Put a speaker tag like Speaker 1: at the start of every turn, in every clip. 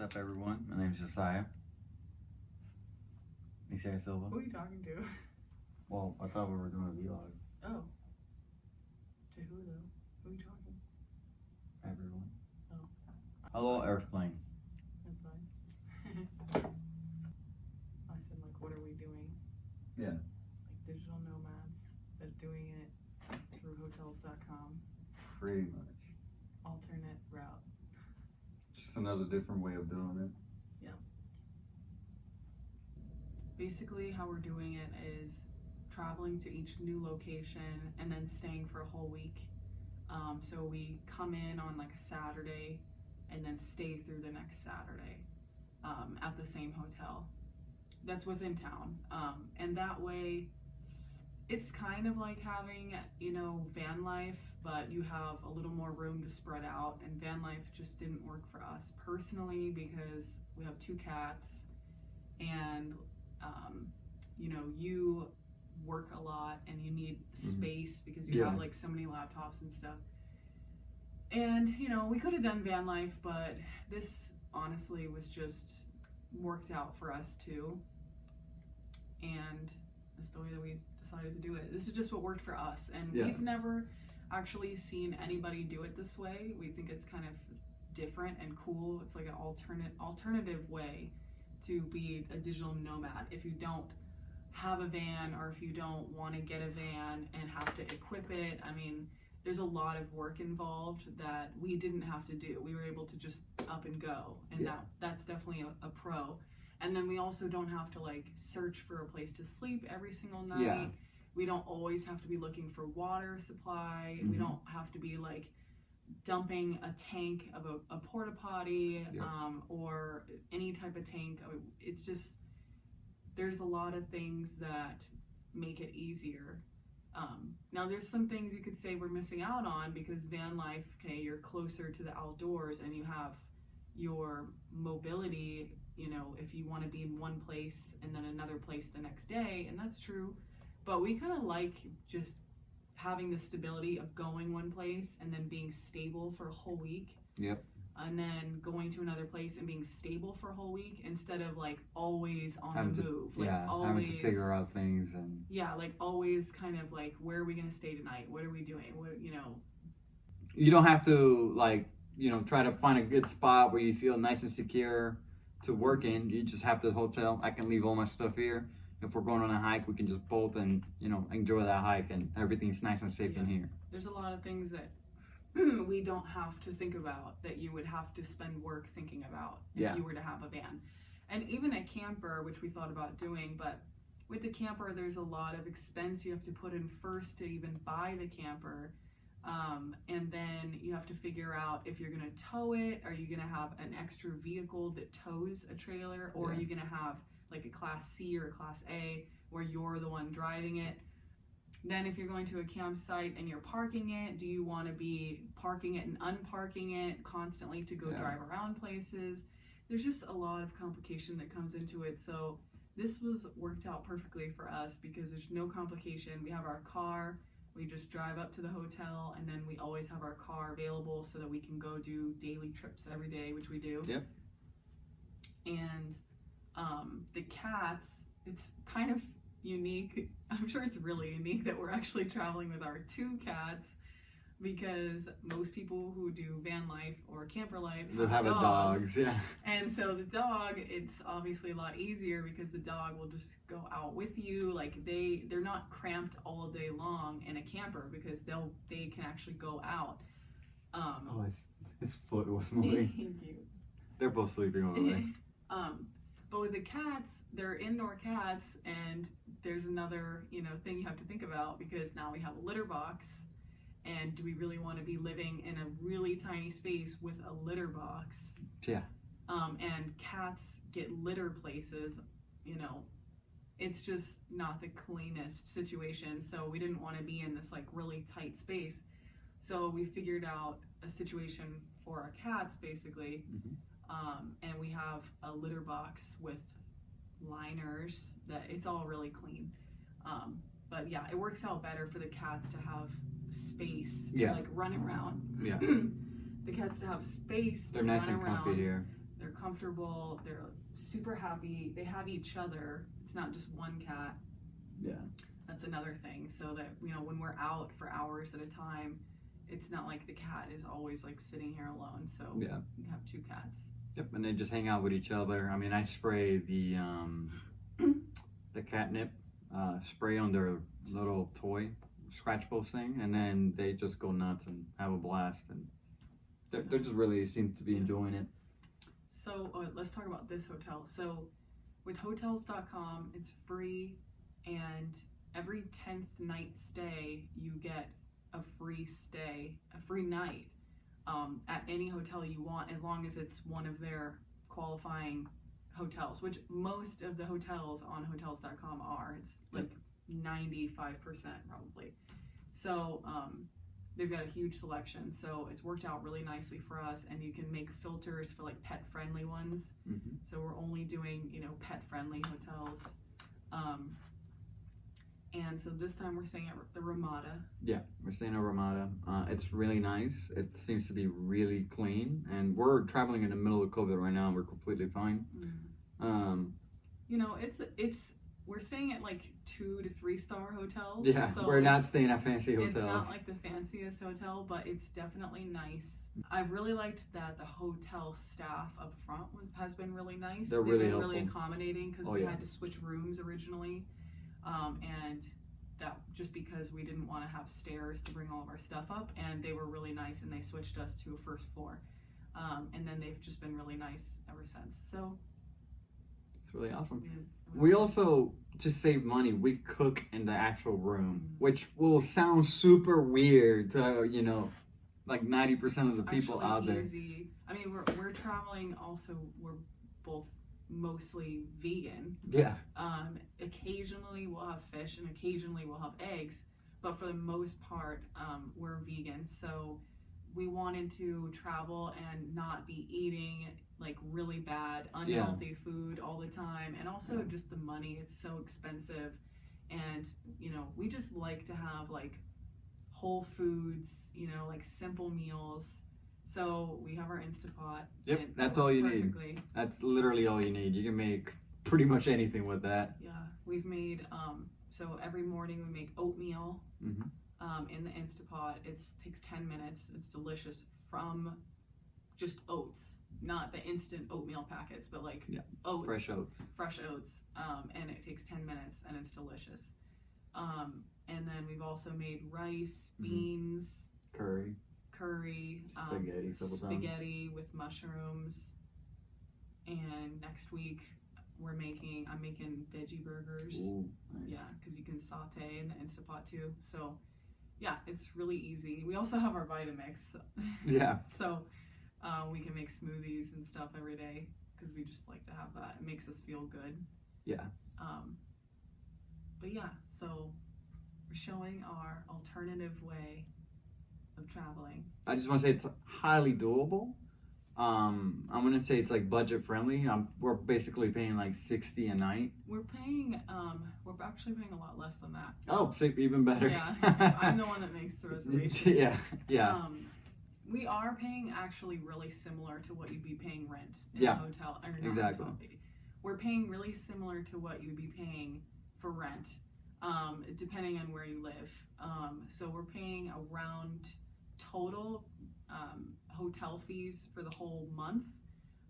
Speaker 1: up, everyone? My name is Josiah. Josiah Silva.
Speaker 2: Who are you talking to?
Speaker 1: Well, I thought we were doing a vlog.
Speaker 2: Oh. To who, though? Who are you talking?
Speaker 1: Everyone.
Speaker 2: Oh.
Speaker 1: Hello, Earthling.
Speaker 2: That's fine. I said, like, what are we doing?
Speaker 1: Yeah.
Speaker 2: Like digital nomads, but doing it through hotels.com.
Speaker 1: Pretty much.
Speaker 2: Alternate route.
Speaker 1: Just another different way of doing it.
Speaker 2: Yeah. Basically, how we're doing it is traveling to each new location and then staying for a whole week. So we come in on like a Saturday and then stay through the next Saturday at the same hotel that's within town. And that way, it's kind of like having, van life, but you have a little more room to spread out. And van life just didn't work for us personally because we have 2 cats and, you work a lot and you need space because you have like so many laptops and stuff. And, we could have done van life, but this honestly was just worked out for us too. And that's the way that we decided to do it. This is just what worked for us. And we've never actually seen anybody do it this way. We think it's kind of different and cool. It's like an alternative way to be a digital nomad. If you don't have a van or if you don't want to get a van and have to equip it, I mean, there's a lot of work involved that we didn't have to do. We were able to just up and go, and that's definitely a pro. And then we also don't have to like search for a place to sleep every single night.
Speaker 1: Yeah.
Speaker 2: We don't always have to be looking for water supply. We don't have to be like dumping a tank of a porta potty or any type of tank. It's just, there's a lot of things that make it easier. Now there's some things you could say we're missing out on because van life, you're closer to the outdoors and you have your mobility, if you want to be in one place and then another place the next day, and that's true. But we kind of like just having the stability of going one place and then being stable for a whole week.
Speaker 1: Yep.
Speaker 2: And then going to another place and being stable for a whole week instead of like always on the move. Always
Speaker 1: having to figure out things and
Speaker 2: like always kind of like, where are we gonna stay tonight? What are we doing?
Speaker 1: You don't have to try to find a good spot where you feel nice and secure to work in. You just have the hotel. I can leave all my stuff here. If we're going on a hike, we can just bolt and enjoy that hike, and everything's nice and safe in here.
Speaker 2: There's a lot of things that we don't have to think about that you would have to spend work thinking about if you were to have a van. And even a camper, which we thought about doing, but with the camper there's a lot of expense you have to put in first to even buy the camper, and then you have to figure out if you're going to tow it. Are you going to have an extra vehicle that tows a trailer, or are you going to have like a class C or a class A where you're the one driving it? Then if you're going to a campsite and you're parking it, do you want to be parking it and unparking it constantly to go drive around places? There's just a lot of complication that comes into it. So this was worked out perfectly for us because there's no complication. We have our car, we just drive up to the hotel, and then we always have our car available so that we can go do daily trips every day, which we do.
Speaker 1: Yep.
Speaker 2: And the cats, it's kind of unique. I'm sure it's really unique that we're actually traveling with our 2 cats, because most people who do van life or camper life have dogs. And so the dog, it's obviously a lot easier because the dog will just go out with you. Like they're not cramped all day long in a camper because they can actually go out.
Speaker 1: His foot was moving. They're both sleeping over there.
Speaker 2: But with the cats, they're indoor cats, and there's another, thing you have to think about, because now we have a litter box, and do we really want to be living in a really tiny space with a litter box?
Speaker 1: Yeah.
Speaker 2: And cats get litter places, it's just not the cleanest situation. So we didn't want to be in this like really tight space. So we figured out a situation for our cats basically. And we have a litter box with liners that it's all really clean. But yeah, it works out better for the cats to have space to like run around.
Speaker 1: Yeah.
Speaker 2: The cats to have space.
Speaker 1: They're nice and comfy here.
Speaker 2: They're They're comfortable. They're super happy. They have each other. It's not just one cat.
Speaker 1: Yeah.
Speaker 2: That's another thing. So that, you know, when we're out for hours at a time, it's not like the cat is always like sitting here alone. So
Speaker 1: yeah,
Speaker 2: you have 2 cats.
Speaker 1: Yep, and they just hang out with each other. I mean, I spray the catnip spray on their little toy scratchable thing, and then they just go nuts and have a blast, and they're just really seem to be enjoying it.
Speaker 2: So let's talk about this hotel. So with hotels.com, it's free, and every 10th night stay, you get a free night at any hotel you want, as long as it's one of their qualifying hotels, which most of the hotels on hotels.com are. It's like 95% probably. So they've got a huge selection. So it's worked out really nicely for us, and you can make filters for like pet friendly ones.
Speaker 1: Mm-hmm.
Speaker 2: So we're only doing, you know, pet friendly hotels. And so this time we're staying at the Ramada.
Speaker 1: Yeah, we're staying at Ramada. It's really nice. It seems to be really clean, and we're traveling in the middle of COVID right now, and we're completely fine.
Speaker 2: Mm-hmm. You know, we're staying at like 2 to 3 star hotels.
Speaker 1: Yeah,
Speaker 2: so
Speaker 1: we're not staying at fancy hotels.
Speaker 2: It's not like the fanciest hotel, but it's definitely nice. I've really liked that the hotel staff up front has been really nice.
Speaker 1: They've
Speaker 2: been
Speaker 1: helpful.
Speaker 2: Really accommodating, because we had to switch rooms originally. And that just because we didn't want to have stairs to bring all of our stuff up, and they were really nice, and they switched us to a first floor. And then they've just been really nice ever since. So
Speaker 1: it's really awesome. We also, to save money, we cook in the actual room, which will sound super weird to, you know, like 90% of the people out there.
Speaker 2: Easy. I mean, we're traveling also, we're both mostly vegan.
Speaker 1: Yeah.
Speaker 2: Occasionally we'll have fish, and occasionally we'll have eggs, but for the most part, we're vegan. So we wanted to travel and not be eating like really bad, unhealthy food all the time, and also just the money. It's so expensive, and you know, we just like to have like whole foods, you know, like simple meals. So we have our Instapot.
Speaker 1: Yep, that's all you need. That's literally all you need. You can make pretty much anything with that.
Speaker 2: Yeah, we've made, so every morning we make oatmeal in the Instapot. It takes 10 minutes. It's delicious, from just oats, not the instant oatmeal packets, but like oats. Fresh oats. And it takes 10 minutes, and it's delicious. And then we've also made rice, beans,
Speaker 1: curry,
Speaker 2: spaghetti with mushrooms, and next week I'm making veggie burgers.
Speaker 1: Ooh, nice.
Speaker 2: Yeah, because you can saute in the Instapot too. So yeah, it's really easy. We also have our Vitamix.
Speaker 1: Yeah.
Speaker 2: So we can make smoothies and stuff every day, because we just like to have that. It makes us feel good.
Speaker 1: Yeah.
Speaker 2: But yeah, so we're showing our alternative way of traveling.
Speaker 1: I just want to say it's highly doable. I'm gonna say it's like budget friendly. We're basically paying like $60 a night.
Speaker 2: We're actually paying a lot less than that.
Speaker 1: Oh, even better.
Speaker 2: Yeah, I'm the one that makes the reservations.
Speaker 1: Yeah.
Speaker 2: We are paying actually really similar to what you'd be paying rent in a hotel. Or not
Speaker 1: exactly.
Speaker 2: Hotel. We're paying really similar to what you'd be paying for rent, depending on where you live. So we're paying around total hotel fees for the whole month.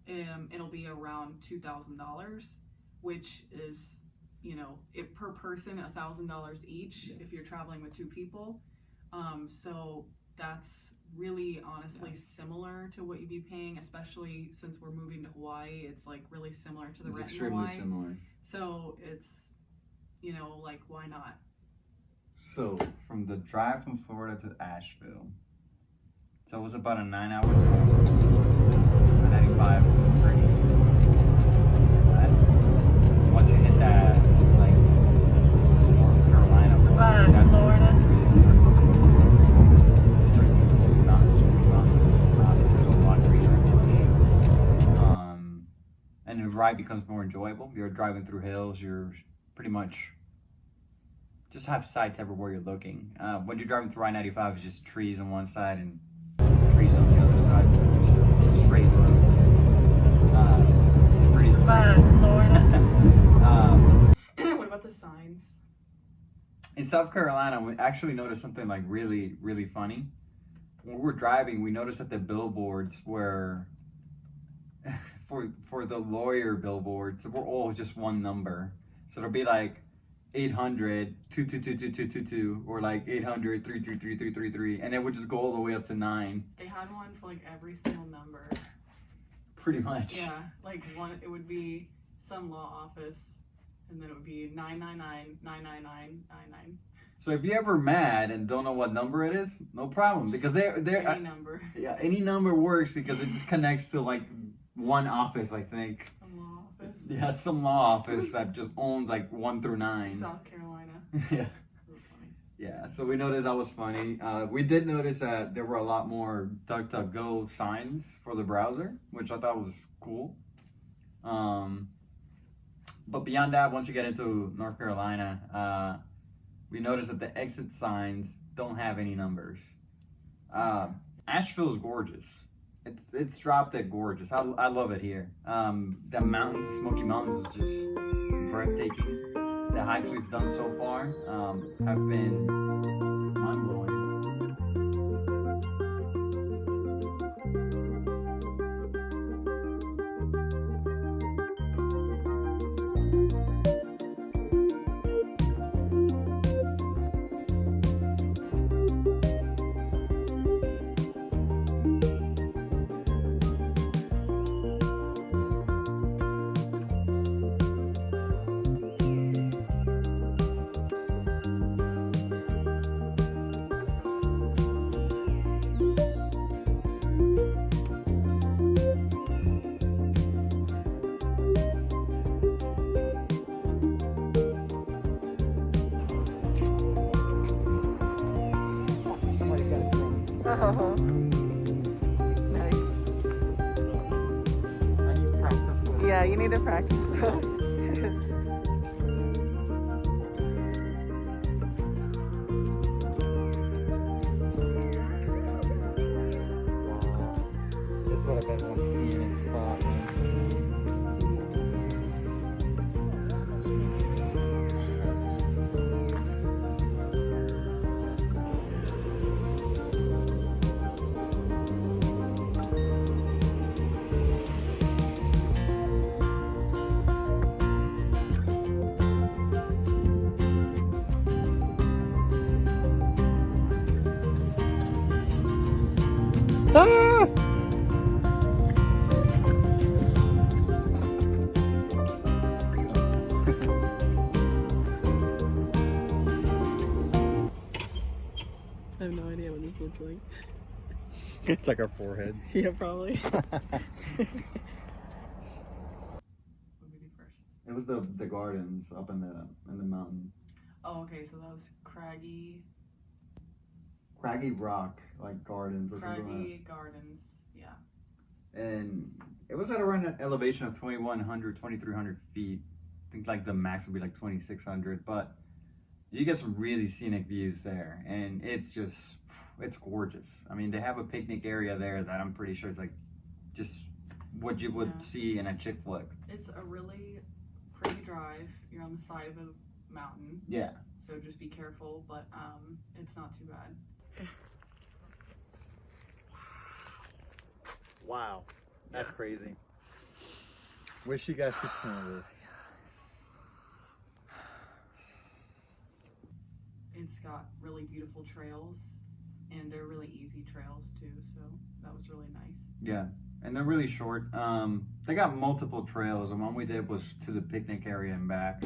Speaker 2: It'll be around $2,000, which is, you know, per person $1,000 each if you're traveling with 2 people. So that's really honestly similar to what you'd be paying, especially since we're moving to Hawaii. It's like really similar to the rent in Hawaii.
Speaker 1: Extremely similar.
Speaker 2: So it's, you know, like, why not?
Speaker 3: So from the drive from Florida to Asheville, so it was about a 9-hour drive. 95 was pretty flat. Once you hit that, like, North Carolina,
Speaker 2: Florida.
Speaker 3: It starts to cool down. There's a lot greener and lush. And the ride becomes more enjoyable. You're driving through hills. You're pretty much just have sights everywhere you're looking. When you're driving through I-95, it's just trees on one side and trees on the other side, just straight through.
Speaker 1: In South Carolina, we actually noticed something like really, really funny. When we were driving, we noticed that the billboards were for the lawyer billboards were all just one number. So it'll be like 800-222-2222 or like 800-333-333, and it would just go all the way up to 9.
Speaker 2: They had one for like every single number.
Speaker 1: Pretty much.
Speaker 2: Yeah, like one, it would be some law office, and then it would be 999-999-99.
Speaker 1: So if you're ever mad and don't know what number it is, no problem, because they're
Speaker 2: Any number.
Speaker 1: yeah, any number works because it just connects to like one office, I think.
Speaker 2: Some law office.
Speaker 1: Yeah, some law office that just owns like 1 through 9.
Speaker 2: South Carolina.
Speaker 1: Yeah.
Speaker 2: That was funny.
Speaker 1: Yeah, so we noticed that was funny. We did notice that there were a lot more DuckDuckGo signs for the browser, which I thought was cool. But beyond that, once you get into North Carolina, we noticed that the exit signs don't have any numbers. Asheville is gorgeous. It's drop dead gorgeous. I love it here. The mountains, the Smoky Mountains, is just breathtaking. The hikes we've done so far have been mind-blowing.
Speaker 2: Oh, nice.
Speaker 1: I need to practice with
Speaker 2: Yeah, you need to practice.
Speaker 1: This is what I've been wanting to see in spot. Ah!
Speaker 2: I have no idea what this looks like.
Speaker 1: It's like our foreheads.
Speaker 2: Yeah, probably. What did we do first?
Speaker 1: It was the gardens up in the mountain.
Speaker 2: Oh, okay, so that was Craggy
Speaker 1: Rock, like gardens or something like that.
Speaker 2: Gardens, yeah.
Speaker 1: And it was at around an elevation of 2,100, 2,300 feet. I think like the max would be like 2,600, but you get some really scenic views there, and it's gorgeous. I mean, they have a picnic area there that I'm pretty sure it's like just what you would see in a chick flick.
Speaker 2: It's a really pretty drive. You're on the side of a mountain.
Speaker 1: Yeah.
Speaker 2: So just be careful, but it's not too bad.
Speaker 1: Wow, that's crazy. Wish you guys could see this.
Speaker 2: It's got really beautiful trails, and they're really easy trails too, so that was really nice.
Speaker 1: Yeah, and they're really short. They got multiple trails, and one we did was to the picnic area and back.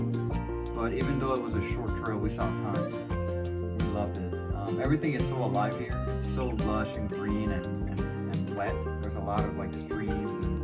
Speaker 1: But even though it was a short trail, we saw tons. We loved it. Everything is so alive here. It's so lush and green and wet. There's a lot of like streams and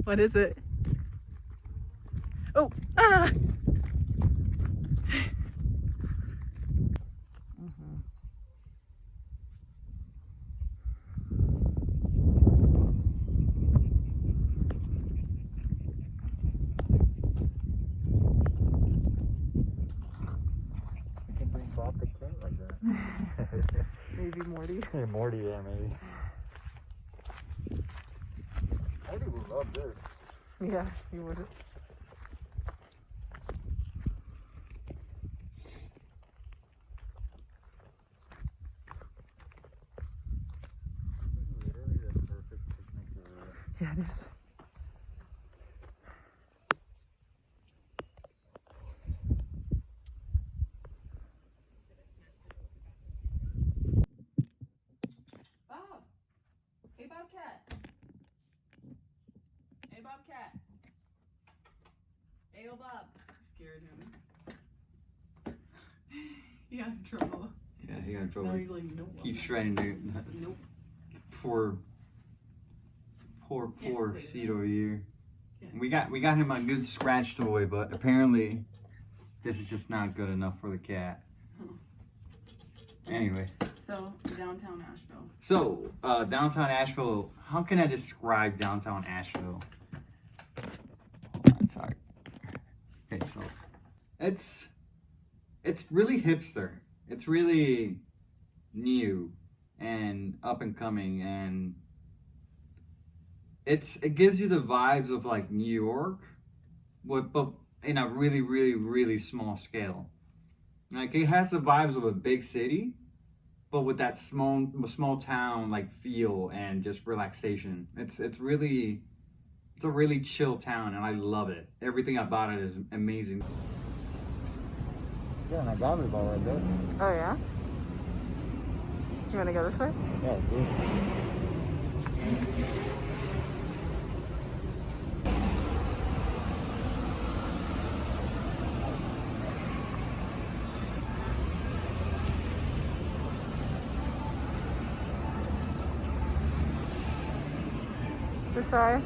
Speaker 2: What is it? Oh, ah!
Speaker 3: You can bring Bob the cat like that.
Speaker 2: Maybe Morty.
Speaker 3: Yeah, Morty, yeah, maybe. Morty would love this.
Speaker 2: Yeah, he would.
Speaker 3: Literally the perfect picnic area.
Speaker 2: Yeah, it is. Bob! Hey, Bobcat! Hey, Bobcat! Hey, oh, Bob! Scared him. He got in trouble.
Speaker 1: Yeah, he got in trouble.
Speaker 2: Now he's like, nope.
Speaker 1: Keep shredding the
Speaker 2: Nope.
Speaker 1: poor
Speaker 2: Can't say
Speaker 1: seat
Speaker 2: that.
Speaker 1: over here.
Speaker 2: Yeah.
Speaker 1: We got him a good scratch toy, but apparently this is just not good enough for the cat. Anyway,
Speaker 2: So, downtown Asheville.
Speaker 1: so downtown Asheville. How can I describe downtown Asheville? Hold on, sorry. Okay, so it's really hipster. It's really new and up and coming, and it gives you the vibes of like New York, but in a really, really, really small scale. Like it has the vibes of a big city, but with that small town like feel and just relaxation. It's a really chill town, and I love it. Everything about it is amazing.
Speaker 3: Yeah, and I got it all right there.
Speaker 2: Oh, yeah? You want to go this way?
Speaker 3: Yeah, dude.
Speaker 2: This side?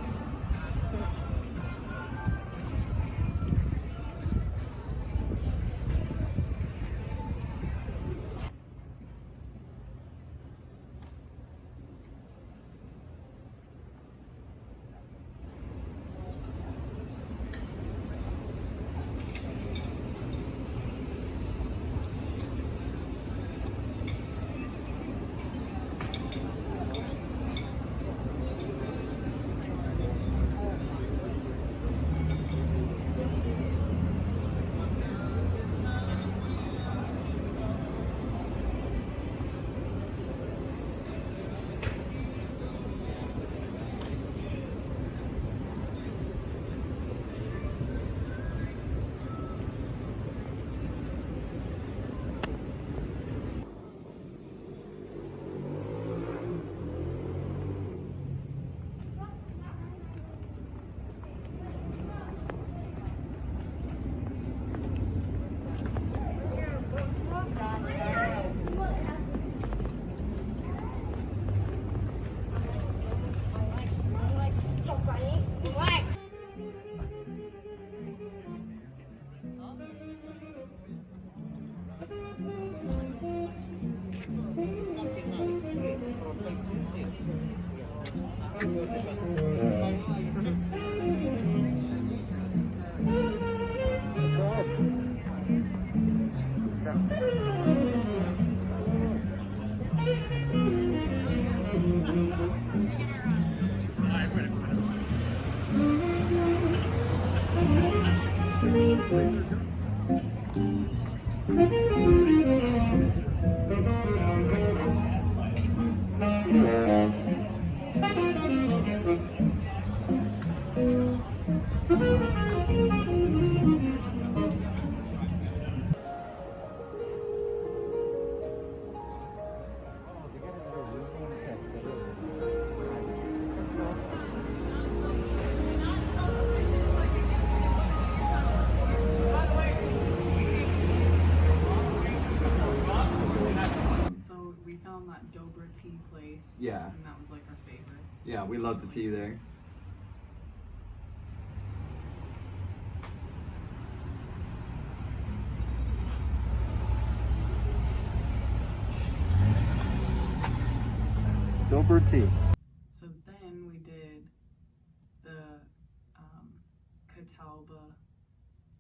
Speaker 2: So we found that Dobra tea place.
Speaker 1: Yeah.
Speaker 2: And that was like our favorite.
Speaker 1: Yeah, we love the tea there.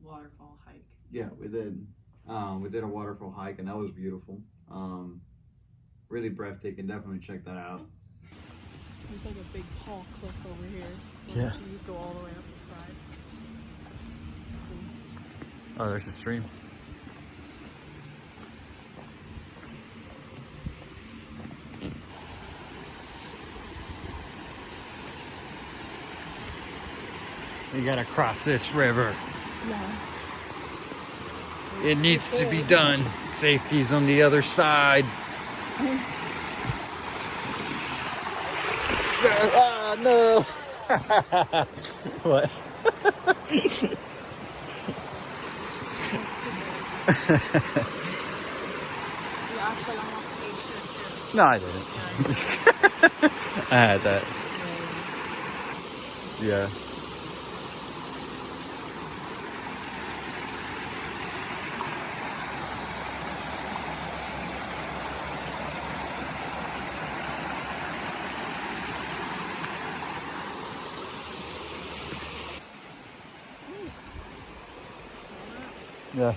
Speaker 2: waterfall hike.
Speaker 1: Yeah, we did. We did a waterfall hike, and that was beautiful. Really breathtaking. Definitely check that out.
Speaker 2: There's like a big tall cliff over here.
Speaker 3: Yeah.
Speaker 2: You just go all the way up the side.
Speaker 3: Oh, there's a stream. We gotta cross this river.
Speaker 2: Yeah.
Speaker 3: It needs to be done. Safety's on the other side. Ah, no. What?
Speaker 2: You actually almost ate your too.
Speaker 3: No, I didn't. I had that. Yeah. Yeah.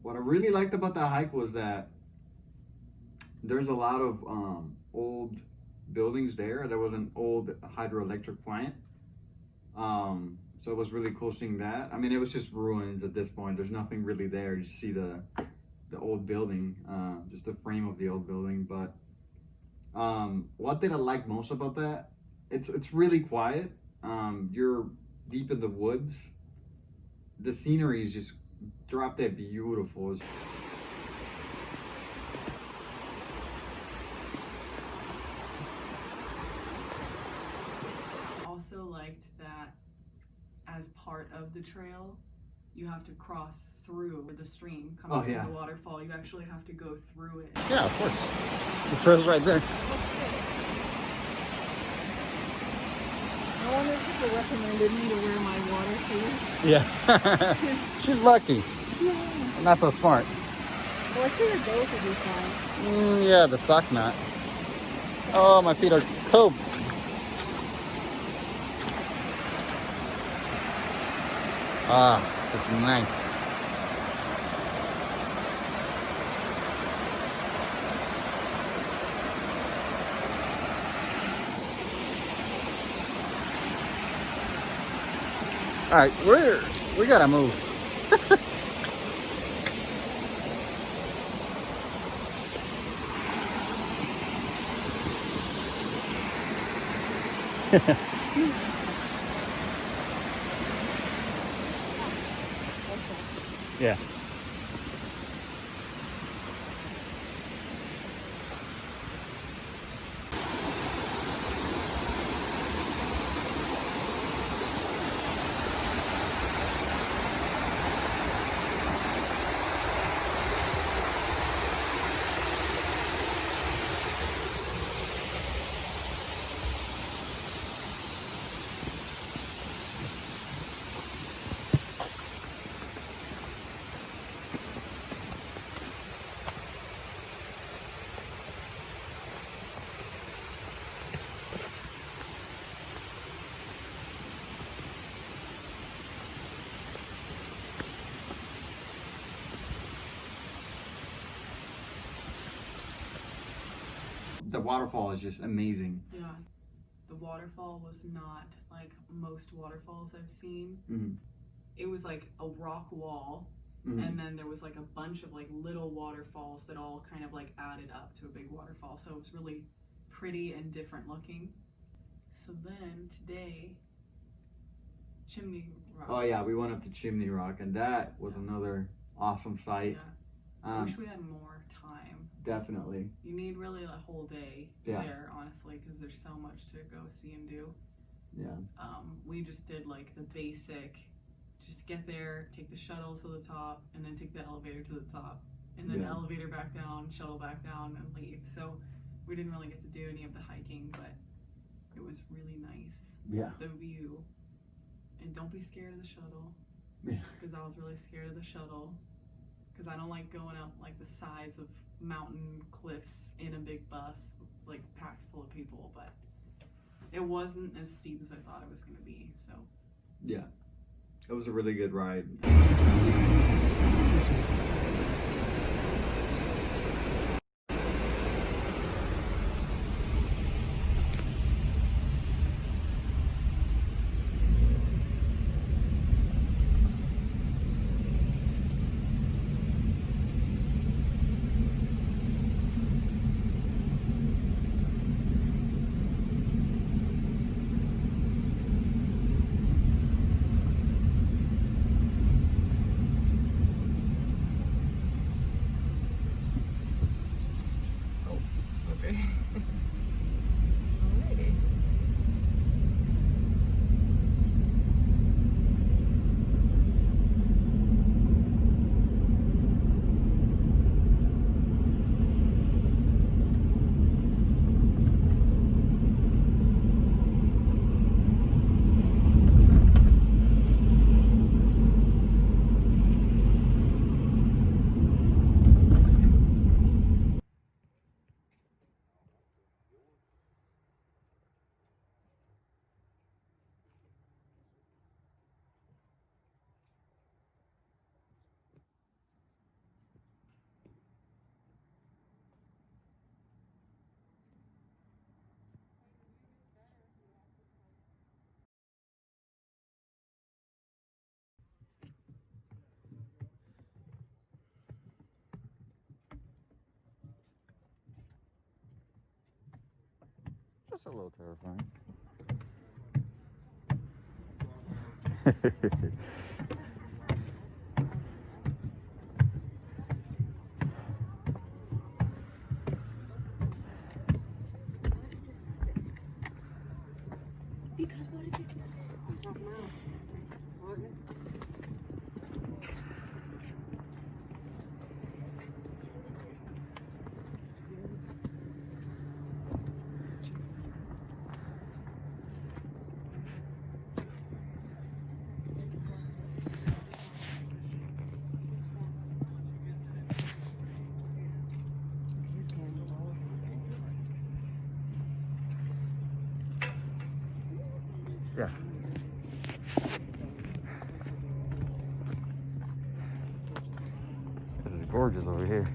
Speaker 1: What I really liked about that hike was that there's a lot of old buildings there. There was an old hydroelectric plant. So it was really cool seeing that. I mean, it was just ruins at this point. There's nothing really there. You see the old building, just the frame of the old building. But what did I like most about that? It's really quiet. You're deep in the woods. The scenery is just drop dead beautiful.
Speaker 2: Also liked that as part of the trail, you have to cross through the stream coming from the waterfall. You actually have to go through it.
Speaker 3: Yeah, of course. The trail's right there.
Speaker 2: I wonder if people recommended me to wear my water shoes.
Speaker 3: Yeah. She's lucky.
Speaker 2: Yeah.
Speaker 3: Not so smart.
Speaker 2: Well, I figured those would be fine.
Speaker 3: Yeah, the sock's not. Oh, my feet are cold. Ah, that's nice. All right, we gotta move. Yeah.
Speaker 1: The waterfall is just amazing.
Speaker 2: Yeah. The waterfall was not like most waterfalls I've seen.
Speaker 1: Mm-hmm.
Speaker 2: It was like a rock wall, and then there was like a bunch of like little waterfalls that all kind of like added up to a big waterfall. So it was really pretty and different looking. So then today, Chimney Rock.
Speaker 1: Oh yeah, we went up to Chimney Rock, and that was another awesome sight.
Speaker 2: Yeah. I wish we had more time.
Speaker 1: Definitely.
Speaker 2: You need really a whole day there, honestly, because there's so much to go see and do.
Speaker 1: Yeah.
Speaker 2: We just did like the basic, just get there, take the shuttle to the top, and then take the elevator to the top. and then
Speaker 1: Yeah.
Speaker 2: elevator back down, shuttle back down, and leave. So we didn't really get to do any of the hiking, but it was really nice.
Speaker 1: Yeah.
Speaker 2: The view. And don't be scared of the shuttle.
Speaker 1: Yeah.
Speaker 2: Because I was really scared of the shuttle. Because I don't like going up like the sides of mountain cliffs in a big bus, like packed full of people. But it wasn't as steep as I thought it was going to be. So
Speaker 1: Yeah. It was a really good ride.
Speaker 2: okay.
Speaker 3: Just a little terrifying.
Speaker 4: Because what if it's not?
Speaker 3: Yeah. This is gorgeous over here.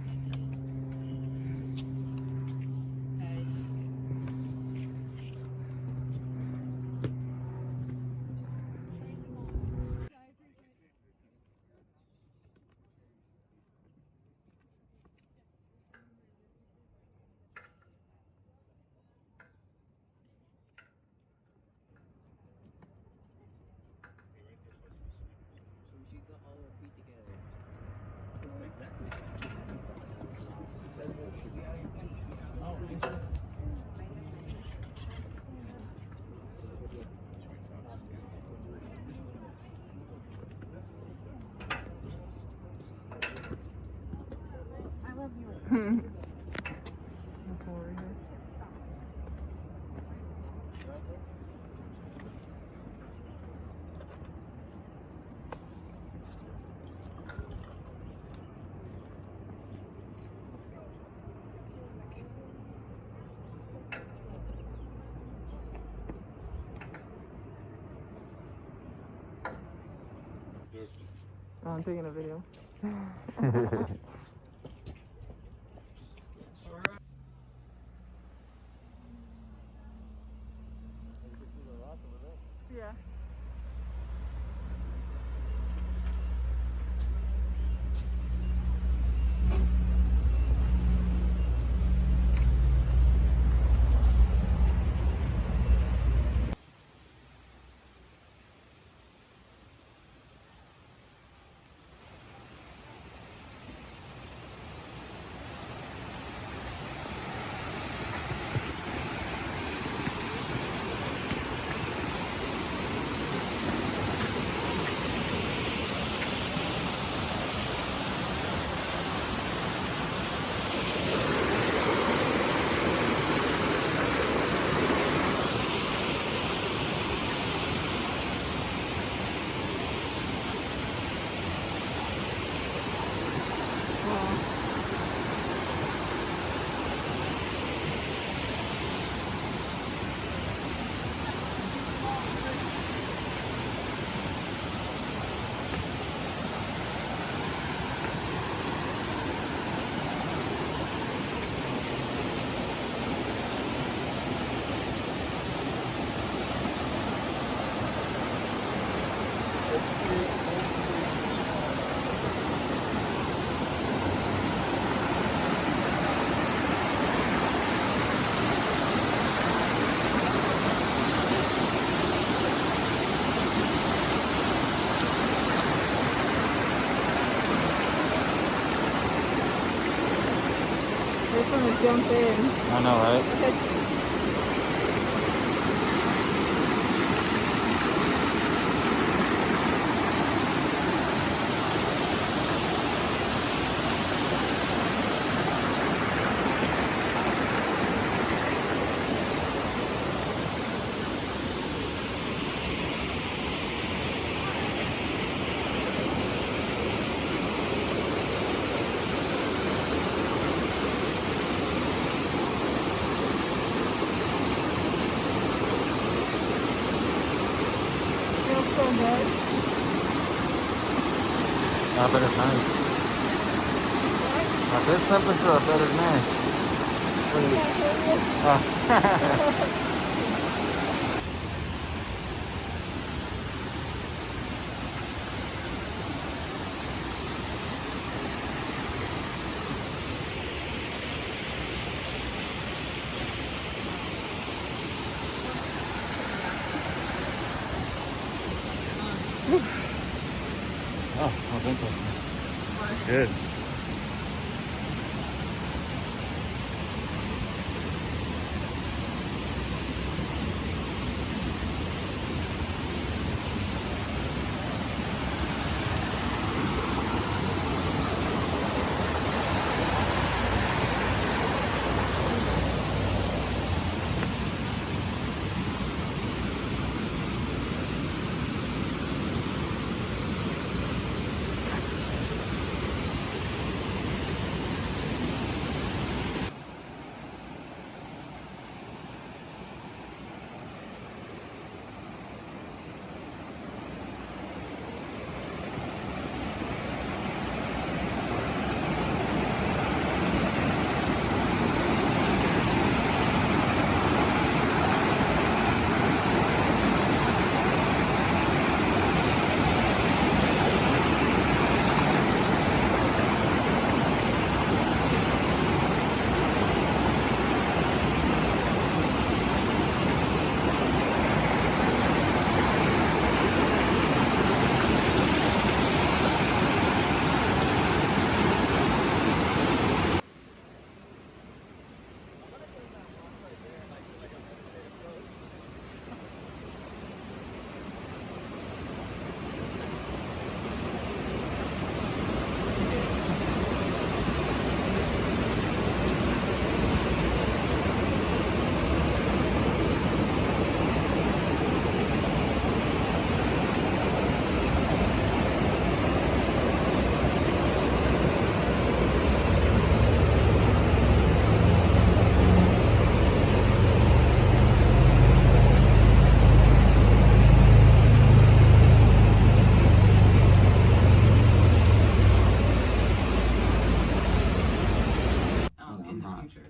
Speaker 5: Oh, I'm taking a video. Yeah. want to jump in.
Speaker 3: I know, right?
Speaker 5: Okay. Feels so good.
Speaker 3: I bet it's nice. At this temperature, I bet it's nice. Oh. Oh, that's interesting. Good.
Speaker 2: In the future.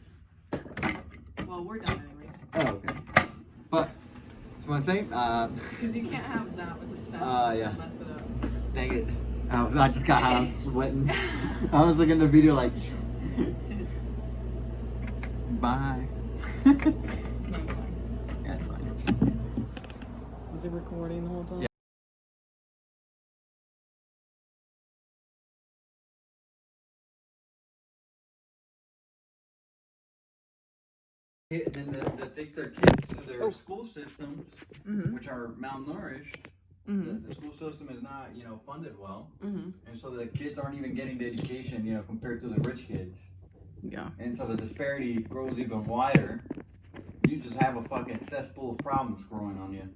Speaker 2: Well, we're done anyways.
Speaker 1: Oh, okay. But, you want to say?
Speaker 2: Because you can't have that with the sound.
Speaker 1: Yeah.
Speaker 2: Mess it up.
Speaker 1: Dang it. I just got hot. I was sweating. I was looking at the video like, bye.
Speaker 2: No, it's fine.
Speaker 1: Yeah, it's fine.
Speaker 2: Was it recording the whole time?
Speaker 1: Yeah. Then they take their kids to their school systems, which are malnourished. The school system is not, funded well, and so the kids aren't even getting the education, compared to the rich kids.
Speaker 2: Yeah.
Speaker 1: And so the disparity grows even wider. You just have a fucking cesspool of problems growing on you.